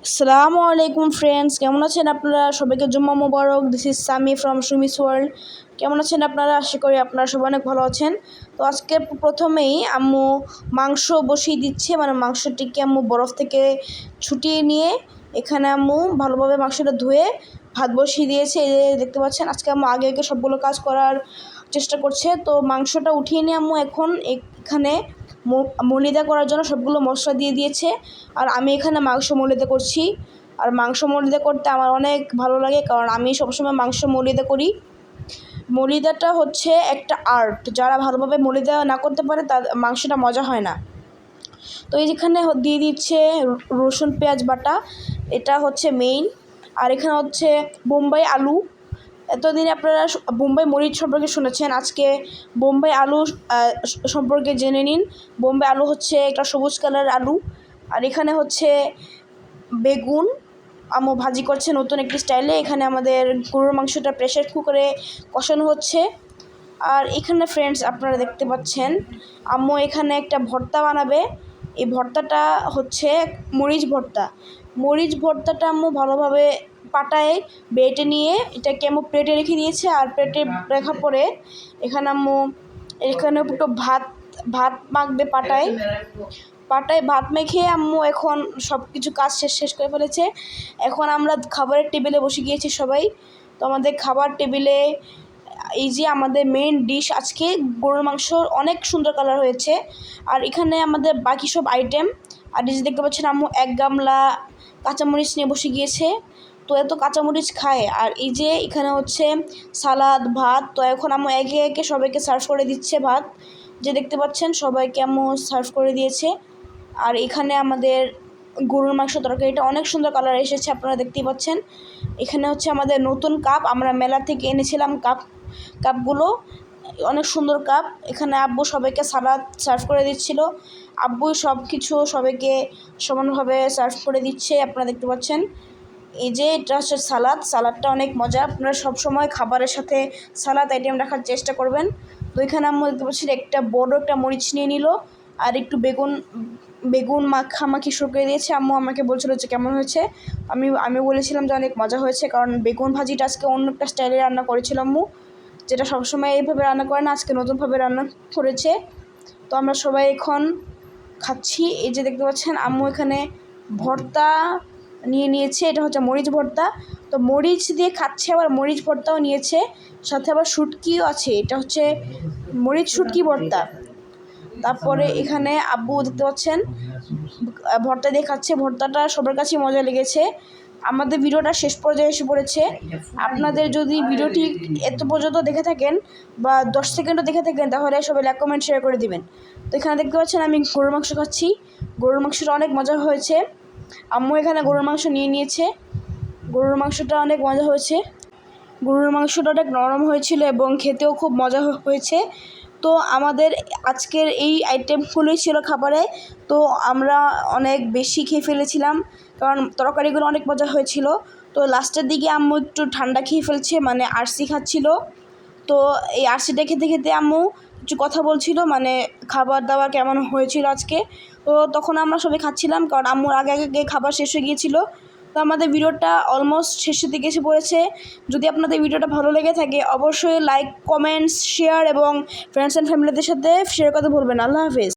আসসালামু আলাইকুম ফ্রেন্ডস, কেমন আছেন আপনারা? সবাইকে জুম্মা মোবারক। This is Sami from Sumi's world. কেমন আছেন আপনারা? আশা করি আপনারা সবাই অনেক ভালো আছেন। তো আজকে প্রথমেই আম্মু মাংস বসিয়ে দিচ্ছে, মানে মাংসটিকে আম্মু বরফ থেকে ছুটিয়ে নিয়ে এখানে আম্মু ভালোভাবে মাংসটা ধুয়ে ভাত বসিয়ে দিয়েছে। এই যে দেখতে পাচ্ছেন, আজকে আম্মু আগে আগে সবগুলো কাজ করার চেষ্টা করছে। তো মাংসটা উঠিয়ে নিয়ে আম্মু এখন এখানে মলিদা করার জন্য সবগুলো মশলা দিয়ে দিয়েছে। আর আমি এখানে মাংস মলিদা করছি। আর মাংস মলিদা করতে আমার অনেক ভালো লাগে, কারণ আমি সবসময় মাংস মলিদা করি। মলিদাটা হচ্ছে একটা আর্ট, যারা ভালোভাবে মলিদা না করতে পারে তার মাংসটা মজা হয় না। তো এই যেখানে দিয়ে দিচ্ছে রসুন পেঁয়াজ বাটা, এটা হচ্ছে মেইন। আর এখানে হচ্ছে বোম্বাই আলু। এতদিনে আপনারা বোম্বাই মরিচ সম্পর্কে শুনেছেন, আজকে বোম্বাই আলু সম্পর্কে জেনে নিন। বোম্বাই আলু হচ্ছে একটা সবুজ কালার আলু। আর এখানে হচ্ছে বেগুন আম্মু ভাজি করছে নতুন একটি স্টাইলে। এখানে আমাদের গরুর মাংসটা প্রেসার কুকারে কষানো হচ্ছে। আর এখানে ফ্রেন্ডস আপনারা দেখতে পাচ্ছেন আম্মু এখানে একটা ভর্তা বানাবে। এই ভর্তাটা হচ্ছে মরিচ ভর্তাটা আম্মু ভালোভাবে পাটায় বেটে নিয়ে এটাকে আম্মু প্লেটে রেখে দিয়েছে। আর প্লেটে রাখার পরে এখানে আম্মু একটু ভাত মাখবে পাটায় ভাত মেখে আম্মু এখন সব কিছু কাজ শেষ করে ফেলেছে। এখন আমরা খাবারের টেবিলে বসে গিয়েছি সবাই। তো আমাদের খাবার টেবিলে এই যে আমাদের মেইন ডিশ আজকে গরুর মাংস, অনেক সুন্দর কালার হয়েছে। আর এখানে আমাদের বাকি সব আইটেম। আর এই যে দেখতে পাচ্ছেন আম্মু এক গামলা কাঁচামরিচ নিয়ে বসে গিয়েছে। তো এত কাঁচামরিচ খায়। আর এই যে এখানে হচ্ছে সালাদ, ভাত। তো এখন আম্মু একে একে সবাইকে সার্ভ করে দিচ্ছে ভাত। যে দেখতে পাচ্ছেন সবাইকে আম্মু সার্ভ করে দিয়েছে। আর এখানে আমাদের গরুর মাংস তরকারিটা অনেক সুন্দর কালার এসেছে, আপনারা দেখতেই পাচ্ছেন। এখানে হচ্ছে আমাদের নতুন কাপ, আমরা মেলা থেকে এনেছিলাম কাপগুলো, অনেক সুন্দর কাপ। এখানে আব্বু সবাইকে সালাদ সার্ভ করে দিচ্ছিল। আব্বুই সব কিছু সবাইকে সমানভাবে সার্ভ করে দিচ্ছে, আপনারা দেখতে পাচ্ছেন। এই যে এটা হচ্ছে সালাদটা অনেক মজা। আপনারা সবসময় খাবারের সাথে সালাদ আইটেম রাখার চেষ্টা করবেন। তো এখানে আম্মু দেখতে পাচ্ছি একটা বড় একটা মরিচ নিয়ে নিল। আর একটু বেগুন মাখামাখি শুকিয়ে দিয়েছে। আম্মু আমাকে বলছিল যে কেমন হয়েছে। আমি বলেছিলাম যে অনেক মজা হয়েছে, কারণ বেগুন ভাজিটা আজকে অন্য একটা স্টাইলে রান্না করেছিল আম্মু, যেটা সবসময় এইভাবে রান্না করে না, আজকে নতুনভাবে রান্না করেছে। তো আমরা সবাই এখন খাচ্ছি। এই যে দেখতে পাচ্ছেন আম্মু এখানে ভর্তা নিয়েছে, এটা হচ্ছে মরিচ ভর্তা। তো মরিচ দিয়ে খাচ্ছে, আবার মরিচ ভর্তাও নিয়েছে, সাথে আবার শুটকিও আছে। এটা হচ্ছে মরিচ শুটকি ভর্তা। তারপরে এখানে আব্বু দেখতে পাচ্ছেন ভর্তা দিয়ে খাচ্ছে। ভর্তাটা সবার কাছেই মজা লেগেছে। আমাদের ভিডিওটা শেষ পর্যায়ে এসে পড়েছে। আপনাদের যদি ভিডিওটি এত পর্যন্ত দেখে থাকেন বা 10 সেকেন্ডও দেখে থাকেন, তাহলে সবাই লাইক কমেন্ট শেয়ার করে দিবেন। তো এখানে দেখতে পাচ্ছেন আমি গরুর মাংস খাচ্ছি। গরুর মাংসটা অনেক মজা হয়েছে। আম্মু এখানে গরুর মাংস নিয়েছে। গরুর মাংসটা অনেক মজা হয়েছে। গরুর মাংসটা অনেক নরম হয়েছিল এবং খেতেও খুব মজা হয়েছে। তো আমাদের আজকের এই আইটেমগুলোই ছিল খাবারে। তো আমরা অনেক বেশি খেয়ে ফেলেছিলাম, কারণ তরকারিগুলো অনেক মজা হয়েছিল। তো লাস্টের দিকে আম্মু একটু ঠান্ডা খেয়ে ফেলছে, মানে আরসি খাচ্ছিল। তো এই আরসিটা খেতে খেতে আম্মু কিছু কথা বলছিল, মানে খাবার দাবার কেমন হয়েছিল আজকে। তো তখন আমরা সবাই খাচ্ছিলাম, কারণ আম্মুর আগে আগে খাবার শেষ হয়ে গিয়েছিল। তো আমাদের ভিডিওটা অলমোস্ট শেষের দিকে এসে পড়েছে। যদি আপনাদের ভিডিওটা ভালো লেগে থাকে অবশ্যই লাইক, কমেন্টস, শেয়ার এবং ফ্রেন্ডস অ্যান্ড ফ্যামিলিদের সাথে শেয়ার করতে ভুলবেন না। আল্লাহ হাফেজ।